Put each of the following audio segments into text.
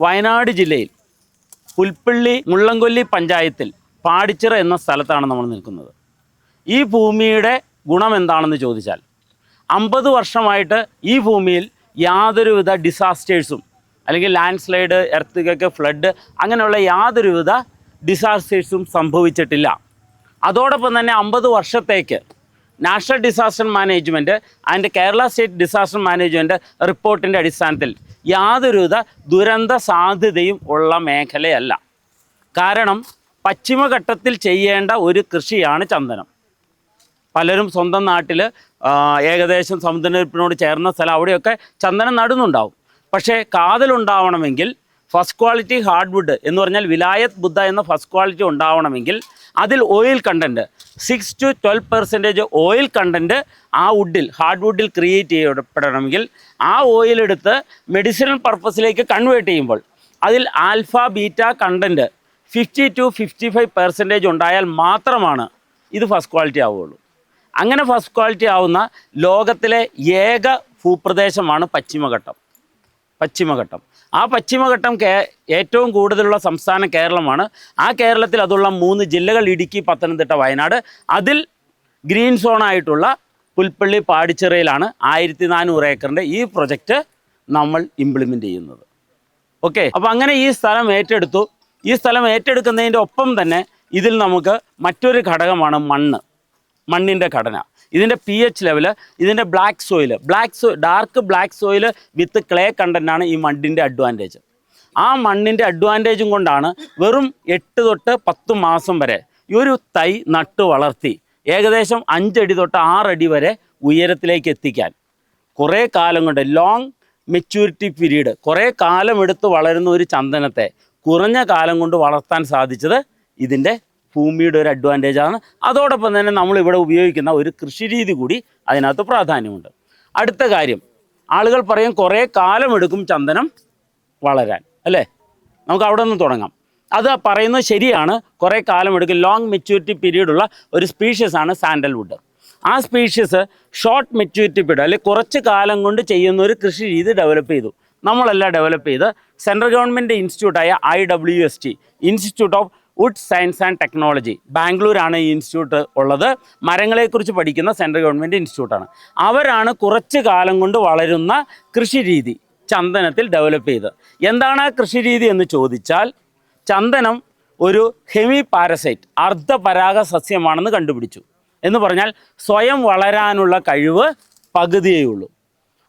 വയനാട് ജില്ലയിൽ പുൽപ്പള്ളി മുള്ളംകൊല്ലി പഞ്ചായത്തിൽ പാടിച്ചിറ എന്ന സ്ഥലത്താണ് നമ്മൾ നിൽക്കുന്നത്. ഈ ഭൂമിയുടെ ഗുണം എന്താണെന്ന് ചോദിച്ചാൽ 50 വർഷമായിട്ട് ഈ ഭൂമിയിൽ യാതൊരുവിധ ഡിസാസ്റ്റേഴ്സും അല്ലെങ്കിൽ ലാൻഡ് സ്ലൈഡ്, എർത്ത്, ഫ്ലഡ് അങ്ങനെയുള്ള യാതൊരുവിധ ഡിസാസ്റ്റേഴ്സും സംഭവിച്ചിട്ടില്ല. അതോടൊപ്പം തന്നെ 50 വർഷത്തേക്ക് national disaster management and Kerala state disaster management റിപ്പോർട്ടിൻ്റെ അടിസ്ഥാനത്തിൽ യാതൊരുവിധ ദുരന്ത സാധ്യതയും ഉള്ള മേഖലയല്ല. കാരണം പശ്ചിമഘട്ടത്തിൽ ചെയ്യേണ്ട ഒരു കൃഷിയാണ് ചന്ദനം. പലരും സ്വന്തം നാട്ടിൽ ഏകദേശം സമുദ്രനിരപ്പിനോട് ചേർന്ന സ്ഥലം അവിടെയൊക്കെ ചന്ദനം നടുന്നുണ്ടാവും. പക്ഷേ കാതലുണ്ടാവണമെങ്കിൽ ഫസ്റ്റ് ക്വാളിറ്റി ഹാർഡ്വുഡ് എന്ന് പറഞ്ഞാൽ വിലായത്ത് ബുദ്ധ എന്ന ഫസ്റ്റ് ക്വാളിറ്റി ഉണ്ടാവണമെങ്കിൽ അതിൽ oil content 6 to 12% oil content ആ വുഡിൽ, ഹാർഡ്വുഡിൽ ക്രിയേറ്റ് ചെയ്യപ്പെടണമെങ്കിൽ ആ ഓയിലെടുത്ത് മെഡിസിനൽ പർപ്പസിലേക്ക് കൺവേർട്ട് ചെയ്യുമ്പോൾ അതിൽ ആൽഫ ബീറ്റ കണ്ടൻറ്റ് 50 to 55% ഉണ്ടായാൽ മാത്രമാണ് ഇത് ഫസ്റ്റ് ക്വാളിറ്റി ആവുകയുള്ളൂ. അങ്ങനെ ഫസ്റ്റ് ക്വാളിറ്റി ആവുന്ന ലോകത്തിലെ ഏക ഭൂപ്രദേശമാണ് പശ്ചിമഘട്ടം. ആ പശ്ചിമഘട്ടം ഏറ്റവും കൂടുതലുള്ള സംസ്ഥാനം കേരളമാണ്. ആ കേരളത്തിൽ അതുള്ള 3 ജില്ലകൾ ഇടുക്കി, പത്തനംതിട്ട, വയനാട്. അതിൽ ഗ്രീൻ സോണായിട്ടുള്ള പുൽപ്പള്ളി പാടിച്ചിറയിലാണ് 1400 ഏക്കറിൻ്റെ ഈ പ്രൊജക്റ്റ് നമ്മൾ ഇംപ്ലിമെൻ്റ് ചെയ്യുന്നത്. ഓക്കെ, അപ്പോൾ അങ്ങനെ ഈ സ്ഥലം ഏറ്റെടുത്തു. ഈ സ്ഥലം ഏറ്റെടുക്കുന്നതിൻ്റെ ഒപ്പം തന്നെ ഇതിൽ നമുക്ക് മറ്റൊരു ഘടകമാണ് മണ്ണിൻ്റെ ഘടന. ഇതിൻ്റെ pH ലെവല്, ഇതിൻ്റെ dark black soil with clay കണ്ടൻ്റാണ് ഈ മണ്ണിൻ്റെ അഡ്വാൻറ്റേജ്. ആ മണ്ണിൻ്റെ അഡ്വാൻറ്റേജും കൊണ്ടാണ് വെറും 8 തൊട്ട് 10 മാസം വരെ ഈ ഒരു തൈ നട്ട് വളർത്തി ഏകദേശം 5 അടി തൊട്ട് 6 അടി വരെ ഉയരത്തിലേക്ക് എത്തിക്കാൻ കുറേ കാലം കൊണ്ട്, ലോങ് മെച്യൂരിറ്റി പീരീഡ്, കുറേ കാലം എടുത്ത് വളരുന്ന ഒരു ചന്ദനത്തെ കുറഞ്ഞ കാലം കൊണ്ട് വളർത്താൻ സാധിച്ചത് ഇതിൻ്റെ ഭൂമിയുടെ ഒരു അഡ്വാൻറ്റേജാണ്. അതോടൊപ്പം തന്നെ നമ്മളിവിടെ ഉപയോഗിക്കുന്ന ഒരു കൃഷിരീതി കൂടി അതിനകത്ത് പ്രാധാന്യമുണ്ട്. അടുത്ത കാര്യം, ആളുകൾ പറയും കുറേ കാലമെടുക്കും ചന്ദനം വളരാൻ, അല്ലേ? നമുക്ക് അവിടെ നിന്ന് തുടങ്ങാം. അത് പറയുന്നത് ശരിയാണ്, കുറേ കാലമെടുക്കും. ലോങ് മെച്യൂരിറ്റി പീരീഡുള്ള ഒരു സ്പീഷ്യസാണ് സാൻഡൽവുഡ്. ആ സ്പീഷ്യസ് ഷോർട്ട് മെച്യൂരിറ്റി പീരീഡ് അല്ലെങ്കിൽ കുറച്ച് കാലം കൊണ്ട് ചെയ്യുന്ന ഒരു കൃഷി രീതി ഡെവലപ്പ് ചെയ്തു. നമ്മളല്ല ഡെവലപ്പ് ചെയ്ത് സെൻട്രൽ ഗവൺമെൻറ് ഇൻസ്റ്റിറ്റ്യൂട്ടായ IWST, institute of wood science and technology, ബാംഗ്ലൂരാണ് ഈ ഇൻസ്റ്റിറ്റ്യൂട്ട് ഉള്ളത്. മരങ്ങളെക്കുറിച്ച് പഠിക്കുന്ന സെൻട്രൽ ഗവൺമെൻറ് ഇൻസ്റ്റിറ്റ്യൂട്ടാണ്. അവരാണ് കുറച്ച് കാലം കൊണ്ട് വളരുന്ന കൃഷി രീതി ചന്ദനത്തിൽ ഡെവലപ്പ് ചെയ്തത്. എന്താണ് ആ കൃഷി രീതി എന്ന് ചോദിച്ചാൽ, ചന്ദനം ഒരു ഹെമി പാരസൈറ്റ്, അർദ്ധപരാഗ സസ്യമാണെന്ന് കണ്ടുപിടിച്ചു. എന്ന് പറഞ്ഞാൽ സ്വയം വളരാനുള്ള കഴിവ് പകുതിയേ ഉള്ളൂ.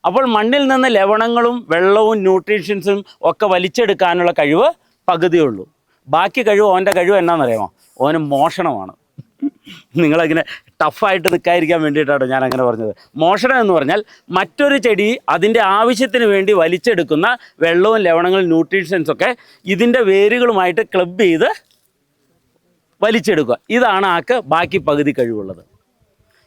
അപ്പോൾ മണ്ണിൽ നിന്ന് ലവണങ്ങളും വെള്ളവും ന്യൂട്രീഷ്യൻസും ഒക്കെ വലിച്ചെടുക്കാനുള്ള കഴിവ് പകുതിയേ ഉള്ളൂ. ബാക്കി കഴിവ്, ഓൻ്റെ കഴിവ് എന്നാണെന്നറിയാമോ? ഓന് മോഷണമാണ്. നിങ്ങളങ്ങനെ ടഫായിട്ട് നിൽക്കാതിരിക്കാൻ വേണ്ടിയിട്ടാണ് ഞാൻ അങ്ങനെ പറഞ്ഞത്. മോഷണം എന്ന് പറഞ്ഞാൽ മറ്റൊരു ചെടി അതിൻ്റെ ആവശ്യത്തിന് വേണ്ടി വലിച്ചെടുക്കുന്ന വെള്ളവും ലവണങ്ങളും ന്യൂട്രീഷ്യൻസൊക്കെ ഇതിൻ്റെ വേരുകളുമായിട്ട് ക്ലബ് ചെയ്ത് വലിച്ചെടുക്കുക. ഇതാണ് ആൾക്ക് ബാക്കി പകുതി കഴിവുള്ളത്.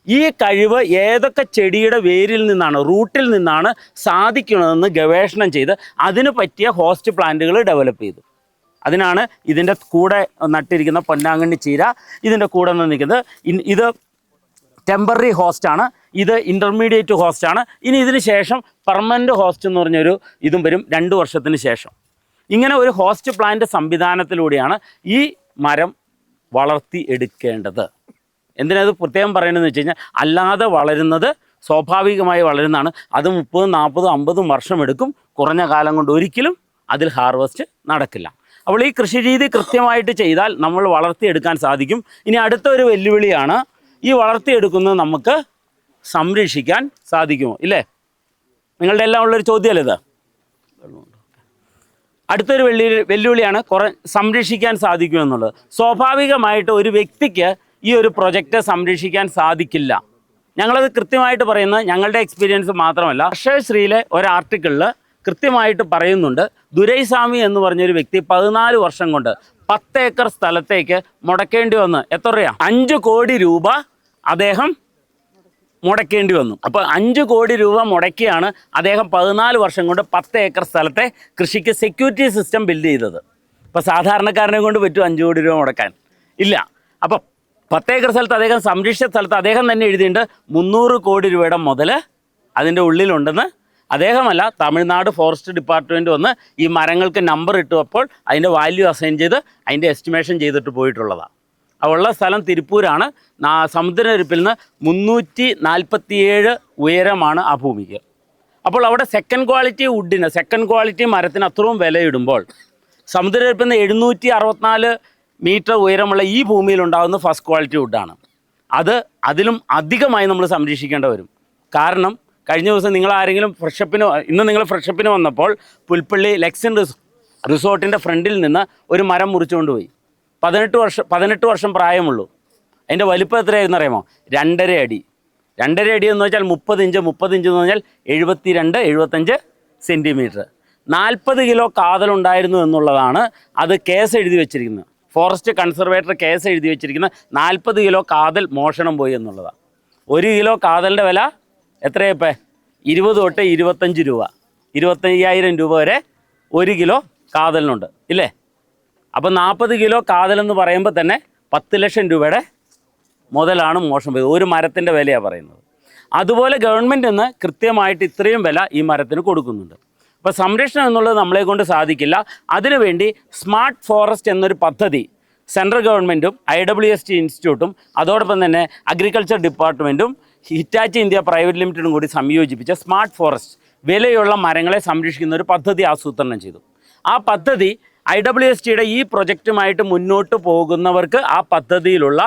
ഈ കഴിവ് ഏതൊക്കെ ചെടിയുടെ വേരിൽ നിന്നാണ്, റൂട്ടിൽ നിന്നാണ് സാധിക്കുന്നതെന്ന് ഗവേഷണം ചെയ്ത് അതിന് പറ്റിയ ഹോസ്റ്റ് പ്ലാന്റുകൾ ഡെവലപ്പ് ചെയ്തു. അതിനാണ് ഇതിൻ്റെ കൂടെ നട്ടിരിക്കുന്ന പൊന്നാങ്കണ്ണി ചീര, ഇതിൻ്റെ കൂടെ നിൽക്കുന്നത്. ഇത് ടെമ്പററി ഹോസ്റ്റാണ്, ഇത് ഇൻ്റർമീഡിയറ്റ് ഹോസ്റ്റാണ്. ഇനി ഇതിന് ശേഷം പെർമനൻറ്റ് ഹോസ്റ്റ് എന്ന് പറഞ്ഞൊരു ഇതും വരും 2 വർഷത്തിന് ശേഷം. ഇങ്ങനെ ഒരു ഹോസ്റ്റ് പ്ലാന്റ് സംവിധാനത്തിലൂടെയാണ് ഈ മരം വളർത്തി എടുക്കേണ്ടത്. എന്തിനത് പ്രത്യേകം പറയണമെന്ന് വെച്ച് കഴിഞ്ഞാൽ, അല്ലാതെ വളരുന്നത് സ്വാഭാവികമായി വളരുന്നതാണ്. അത് 30, 40, 50 വർഷം എടുക്കും. കുറഞ്ഞ കാലം കൊണ്ട് ഒരിക്കലും അതിൽ ഹാർവസ്റ്റ് നടക്കില്ല. അപ്പോൾ ഈ കൃഷി രീതി കൃത്യമായിട്ട് ചെയ്താൽ നമ്മൾ വളർത്തിയെടുക്കാൻ സാധിക്കും. ഇനി അടുത്തൊരു വെല്ലുവിളിയാണ്, ഈ വളർത്തിയെടുക്കുന്നത് നമുക്ക് സംരക്ഷിക്കാൻ സാധിക്കുമോ? ഇല്ലേ? നിങ്ങളുടെ എല്ലാം ഉള്ളൊരു ചോദ്യമല്ലേ ഇത്? അടുത്തൊരു വെല്ലുവിളിയാണ് സംരക്ഷിക്കാൻ സാധിക്കുമെന്നുള്ളത്. സ്വാഭാവികമായിട്ട് ഒരു വ്യക്തിക്ക് ഈ ഒരു പ്രൊജക്റ്റ് സംരക്ഷിക്കാൻ സാധിക്കില്ല. ഞങ്ങളത് കൃത്യമായിട്ട് പറയുന്നത് ഞങ്ങളുടെ എക്സ്പീരിയൻസ് മാത്രമല്ല. കർഷകശ്രീയിലെ ഒരു ആർട്ടിക്കിളിൽ കൃത്യമായിട്ട് പറയുന്നുണ്ട്. ദുരൈസ്വാമി എന്ന് പറഞ്ഞൊരു വ്യക്തി 14 വർഷം കൊണ്ട് 10 ഏക്കർ സ്ഥലത്തേക്ക് മുടക്കേണ്ടി വന്ന് എത്ര രൂപ? 5 കോടി രൂപ അദ്ദേഹം മുടക്കേണ്ടി വന്നു. അപ്പോൾ 5 കോടി രൂപ മുടക്കിയാണ് അദ്ദേഹം 14 വർഷം കൊണ്ട് 10 ഏക്കർ സ്ഥലത്തെ കൃഷിക്ക് സെക്യൂരിറ്റി സിസ്റ്റം ബിൽഡ് ചെയ്തത്. ഇപ്പോൾ സാധാരണക്കാരനെ കൊണ്ട് പറ്റും 5 കോടി രൂപ മുടക്കാൻ? ഇല്ല. അപ്പോൾ 10 ഏക്കർ സ്ഥലത്ത് അദ്ദേഹം സംരക്ഷിച്ച സ്ഥലത്ത് അദ്ദേഹം തന്നെ എഴുതിയിട്ടുണ്ട് 300 കോടി രൂപയുടെ മുതൽ അതിൻ്റെ ഉള്ളിലുണ്ടെന്ന് അദ്ദേഹമല്ല, തമിഴ്നാട് ഫോറസ്റ്റ് ഡിപ്പാർട്ട്മെൻറ്റ് വന്ന് ഈ മരങ്ങൾക്ക് നമ്പർ ഇട്ടപ്പോൾ അതിൻ്റെ വാല്യൂ അസൈൻ ചെയ്ത് അതിൻ്റെ എസ്റ്റിമേഷൻ ചെയ്തിട്ട് പോയിട്ടുള്ളതാണ്. ഉള്ള സ്ഥലം തിരുപ്പൂരാണ്. സമുദ്രനിരപ്പിൽ നിന്ന് 347 ഉയരമാണ് ആ ഭൂമിക്ക്. അപ്പോൾ അവിടെ സെക്കൻഡ് ക്വാളിറ്റി വുഡിന്, സെക്കൻഡ് ക്വാളിറ്റി മരത്തിന് അത്രയും വിലയിടുമ്പോൾ സമുദ്രനിരപ്പിൽ നിന്ന് 764 മീറ്റർ ഉയരമുള്ള ഈ ഭൂമിയിലുണ്ടാകുന്ന ഫസ്റ്റ് ക്വാളിറ്റി വുഡാണ്. അതിലും അധികമായി നമ്മൾ സംരക്ഷിക്കേണ്ടി വരും. കാരണം കഴിഞ്ഞ ദിവസം നിങ്ങൾ ആരെങ്കിലും ഇന്ന് നിങ്ങൾ ഫ്രഷപ്പിന് വന്നപ്പോൾ പുൽപ്പള്ളി ലെക്സൺ റിസോർട്ടിൻ്റെ ഫ്രണ്ടിൽ നിന്ന് ഒരു മരം മുറിച്ചുകൊണ്ട് പോയി. 18 വർഷം പ്രായമുള്ളൂ. അതിൻ്റെ വലിപ്പം എത്രയായിരുന്നു അറിയാമോ? 2.5 അടി. 2.5 അടി എന്ന് വെച്ചാൽ 30 ഇഞ്ച് എന്ന് പറഞ്ഞാൽ 72-75 സെൻറ്റിമീറ്റർ. 40 കിലോ കാതലുണ്ടായിരുന്നു എന്നുള്ളതാണ് അത് കേസ് എഴുതി വെച്ചിരിക്കുന്നത്. ഫോറസ്റ്റ് കൺസർവേറ്റർ കേസ് എഴുതി വെച്ചിരിക്കുന്നത് 40 കിലോ കാതൽ മോഷണം പോയി എന്നുള്ളതാണ്. 1 കിലോ കാതലിൻ്റെ വില എത്രയപ്പോൾ? 20 തൊട്ട് 25 രൂപ, 25,000 രൂപ വരെ 1 കിലോ കാതലിനുണ്ട് ഇല്ലേ? അപ്പോൾ 40 കിലോ കാതലെന്ന് പറയുമ്പോൾ തന്നെ 10 ലക്ഷം രൂപയുടെ മുതലാണ് മോഷണം പോയത്. ഒരു മരത്തിൻ്റെ വിലയാണ് പറയുന്നത്. അതുപോലെ ഗവൺമെൻറ് ഇന്ന് കൃത്യമായിട്ട് ഇത്രയും വില ഈ മരത്തിന് കൊടുക്കുന്നുണ്ട്. അപ്പോൾ സംരക്ഷണം എന്നുള്ളത് നമ്മളെ കൊണ്ട് സാധിക്കില്ല. അതിനുവേണ്ടി സ്മാർട്ട് ഫോറസ്റ്റ് എന്നൊരു പദ്ധതി സെൻട്രൽ ഗവൺമെൻറ്റും IWST ഇൻസ്റ്റിറ്റ്യൂട്ടും അതോടൊപ്പം തന്നെ അഗ്രികൾച്ചർ ഡിപ്പാർട്ട്മെൻറ്റും ഹിറ്റാച്ചി ഇന്ത്യ പ്രൈവറ്റ് ലിമിറ്റഡും കൂടി സംയോജിപ്പിച്ച സ്മാർട്ട് ഫോറസ്റ്റ് വിലയുള്ള മരങ്ങളെ സംരക്ഷിക്കുന്ന ഒരു പദ്ധതി ആസൂത്രണം ചെയ്തു. ആ പദ്ധതി IWSTയുടെ ഈ പ്രൊജക്റ്റുമായിട്ട് മുന്നോട്ട് പോകുന്നവർക്ക് ആ പദ്ധതിയിലുള്ള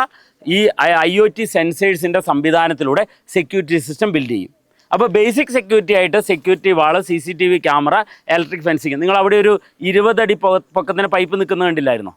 ഈ IoT സെൻസേഴ്സിൻ്റെ സംവിധാനത്തിലൂടെ സെക്യൂരിറ്റി സിസ്റ്റം ബിൽഡ് ചെയ്യും. അപ്പോൾ ബേസിക് സെക്യൂരിറ്റി ആയിട്ട് സെക്യൂരിറ്റി വാള്, CCTV ക്യാമറ, ഇലക്ട്രിക് ഫെൻസിങ്. നിങ്ങൾ അവിടെ ഒരു 20 അടി പൊക്കത്തിന് പൈപ്പ് നിൽക്കുന്നത് കണ്ടില്ലായിരുന്നോ?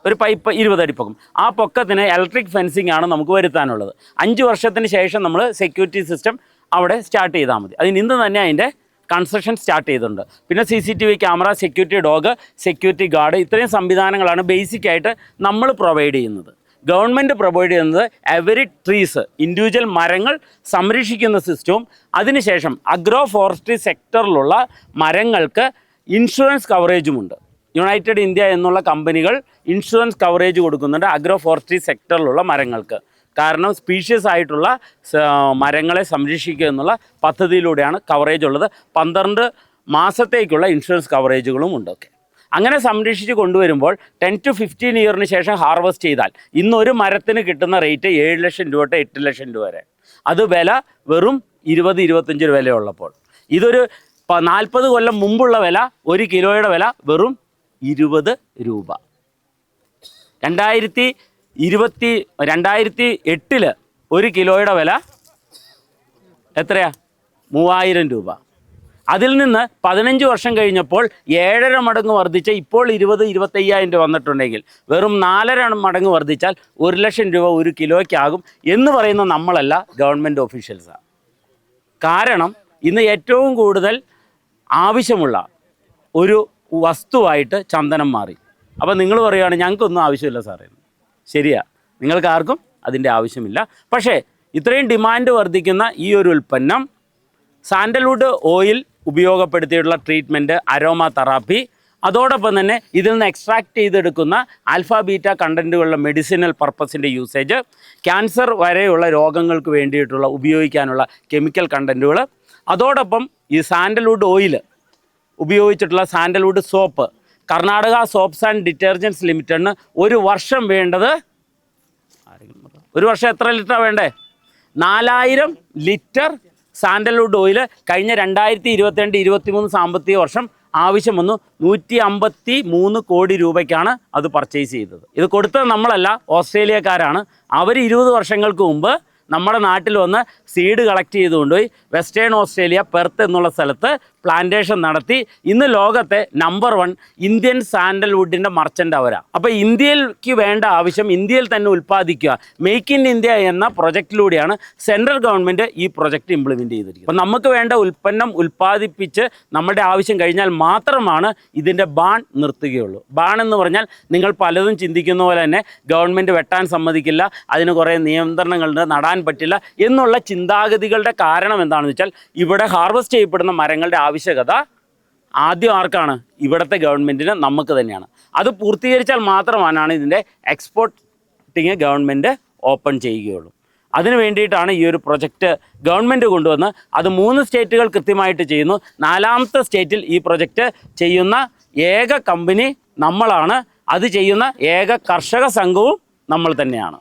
ഒരു പൈപ്പ് 20 അടി പൊക്കം. ആ പൊക്കത്തിന് ഇലക്ട്രിക് ഫെൻസിങ് ആണ് നമുക്ക് വരുത്താനുള്ളത്. 5 വർഷത്തിന് ശേഷം നമ്മൾ സെക്യൂരിറ്റി സിസ്റ്റം അവിടെ സ്റ്റാർട്ട് ചെയ്താൽ മതി. അതിന് ഇന്ന് തന്നെ അതിൻ്റെ കൺസ്ട്രക്ഷൻ സ്റ്റാർട്ട് ചെയ്തിട്ടുണ്ട്. പിന്നെ CCTV camera, security dog, security guard, ഇത്രയും സംവിധാനങ്ങളാണ് ബേസിക്കായിട്ട് നമ്മൾ പ്രൊവൈഡ് ചെയ്യുന്നത്. ഗവൺമെൻറ് പ്രൊവൈഡ് ചെയ്യുന്നത് എവരി ട്രീസ്, ഇൻഡിവിജ്വൽ മരങ്ങൾ സംരക്ഷിക്കുന്ന സിസ്റ്റവും അതിനുശേഷം അഗ്രോ ഫോറസ്ട്രി സെക്ടറിലുള്ള മരങ്ങൾക്ക് ഇൻഷുറൻസ് കവറേജുമുണ്ട്. യുണൈറ്റഡ് ഇന്ത്യ എന്നുള്ള കമ്പനികൾ ഇൻഷുറൻസ് കവറേജ് കൊടുക്കുന്നുണ്ട് അഗ്രോ ഫോറസ്ട്രി സെക്ടറിലുള്ള മരങ്ങൾക്ക്. കാരണം സ്പീഷ്യസ് ആയിട്ടുള്ള മരങ്ങളെ സംരക്ഷിക്കുക എന്നുള്ള പദ്ധതിയിലൂടെയാണ് കവറേജ് ഉള്ളത്. 12 മാസത്തേക്കുള്ള ഇൻഷുറൻസ് കവറേജുകളും ഉണ്ട്. ഓക്കെ, അങ്ങനെ സംരക്ഷിച്ച് കൊണ്ടുവരുമ്പോൾ 10 to 15 ഇയറിന് ശേഷം ഹാർവെസ്റ്റ് ചെയ്താൽ ഇന്നൊരു മരത്തിന് കിട്ടുന്ന റേറ്റ് 7 ലക്ഷം രൂപ തൊട്ട് 8 ലക്ഷം രൂപ വരെ. അത് വില വെറും 20-25 രൂപ വിലയുള്ളപ്പോൾ, ഇതൊരു 40 കൊല്ലം മുമ്പുള്ള വില, 1 കിലോയുടെ വില വെറും 20 രൂപ. 2008 1 കിലോയുടെ വില എത്രയാ? 3000 രൂപ. അതിൽ നിന്ന് 15 വർഷം കഴിഞ്ഞപ്പോൾ 7.5 മടങ്ങ് വർദ്ധിച്ച ഇപ്പോൾ 20-25,000 രൂപ വന്നിട്ടുണ്ടെങ്കിൽ വെറും 4.5 മടങ്ങ് വർദ്ധിച്ചാൽ 1 ലക്ഷം രൂപ 1 കിലോയ്ക്കാകും എന്ന് പറയുന്ന നമ്മളല്ല, ഗവൺമെൻറ് ഓഫീഷ്യൽസാണ്. കാരണം ഇന്ന് ഏറ്റവും കൂടുതൽ ആവശ്യമുള്ള ഒരു വസ്തുവായിട്ട് ചന്ദനം മാറി. അപ്പോൾ നിങ്ങൾ പറയുകയാണ് ഞങ്ങൾക്കൊന്നും ആവശ്യമില്ല സാറേ. ശരിയാ, നിങ്ങൾക്ക് ആർക്കും അതിൻ്റെ ആവശ്യമില്ല. പക്ഷേ ഇത്രയും ഡിമാൻഡ് വർദ്ധിക്കുന്ന ഈ ഒരു ഉൽപ്പന്നം, സാൻഡൽവുഡ് ഓയിൽ ഉപയോഗപ്പെടുത്തിയിട്ടുള്ള ട്രീറ്റ്മെൻറ്റ്, അരോമ തെറാപ്പി, അതോടൊപ്പം തന്നെ ഇതിൽ നിന്ന് എക്സ്ട്രാക്ട് ചെയ്തെടുക്കുന്ന ആൽഫ ബീറ്റ കണ്ടൻറ്റുകളുടെ മെഡിസിനൽ പർപ്പസിൻ്റെ യൂസേജ്, ക്യാൻസർ വരെയുള്ള രോഗങ്ങൾക്ക് വേണ്ടിയിട്ടുള്ള ഉപയോഗിക്കാനുള്ള കെമിക്കൽ കണ്ടൻറ്റുകൾ, അതോടൊപ്പം ഈ സാൻഡൽവുഡ് ഓയിൽ ഉപയോഗിച്ചിട്ടുള്ള sandalwood soap, Karnataka soaps and detergents ലിമിറ്റഡിന് ഒരു വർഷം വേണ്ടത്, ഒരു വർഷം എത്ര ലിറ്ററാണ് വേണ്ടേ? 4000 ലിറ്റർ സാൻഡൽവുഡ് ഓയിൽ കഴിഞ്ഞ 2022-23 സാമ്പത്തിക വർഷം ആവശ്യം വന്നു. 153 കോടി രൂപയ്ക്കാണ് അത് പർച്ചേസ് ചെയ്തത്. ഇത് കൊടുത്തത് നമ്മളല്ല, ഓസ്ട്രേലിയക്കാരാണ്. അവർ 20 വർഷങ്ങൾക്ക് മുമ്പ് നമ്മുടെ നാട്ടിൽ വന്ന് സീഡ് കളക്ട് ചെയ്തുകൊണ്ടുപോയി വെസ്റ്റേൺ ഓസ്ട്രേലിയ പെർത്ത് എന്നുള്ള സ്ഥലത്ത് പ്ലാന്റേഷൻ നടത്തി ഇന്ന് ലോകത്തെ നമ്പർ 1 ഇന്ത്യൻ സാൻഡൽവുഡിൻ്റെ മർച്ചൻ്റ് അവരാണ്. അപ്പോൾ ഇന്ത്യയിലേക്ക് വേണ്ട ആവശ്യം ഇന്ത്യയിൽ തന്നെ ഉൽപ്പാദിക്കുക, മെയ്ക്ക് ഇൻ ഇന്ത്യ എന്ന പ്രൊജക്റ്റിലൂടെയാണ് സെൻട്രൽ ഗവൺമെൻറ് ഈ പ്രൊജക്റ്റ് ഇംപ്ലിമെൻറ്റ് ചെയ്തിരിക്കുന്നത്. അപ്പോൾ നമുക്ക് വേണ്ട ഉൽപ്പന്നം ഉൽപ്പാദിപ്പിച്ച് നമ്മുടെ ആവശ്യം കഴിഞ്ഞാൽ മാത്രമാണ് ഇതിൻ്റെ ബാൺ നിർത്തുകയുള്ളൂ. ബാൺ എന്ന് പറഞ്ഞാൽ നിങ്ങൾ പലതും ചിന്തിക്കുന്ന പോലെ തന്നെ ഗവൺമെൻറ് വെട്ടാൻ സമ്മതിക്കില്ല, അതിന് കുറേ നിയന്ത്രണങ്ങളുണ്ട്, നടാൻ പറ്റില്ല എന്നുള്ള ചിന്താഗതികളുടെ കാരണം എന്താണെന്ന് വെച്ചാൽ ഇവിടെ ഹാർവെസ്റ്റ് ചെയ്യപ്പെടുന്ന മരങ്ങളുടെ ആവശ്യകത ആദ്യം ആർക്കാണ്? ഇവിടുത്തെ ഗവൺമെൻറ്റിന്, നമുക്ക് തന്നെയാണ്. അത് പൂർത്തീകരിച്ചാൽ മാത്രമാണ് ഇതിൻ്റെ എക്സ്പോർട്ടിങ് ഗവൺമെൻറ് ഓപ്പൺ ചെയ്യുകയുള്ളൂ. അതിനു വേണ്ടിയിട്ടാണ് ഈ ഒരു പ്രൊജക്റ്റ് ഗവൺമെൻറ് കൊണ്ടുവന്ന് അത് 3 സ്റ്റേറ്റുകൾ കൃത്യമായിട്ട് ചെയ്യുന്നു. 4ാമത്തെ സ്റ്റേറ്റിൽ ഈ പ്രൊജക്റ്റ് ചെയ്യുന്ന ഏക കമ്പനി നമ്മളാണ്. അത് ചെയ്യുന്ന ഏക കർഷക സംഘവും നമ്മൾ തന്നെയാണ്.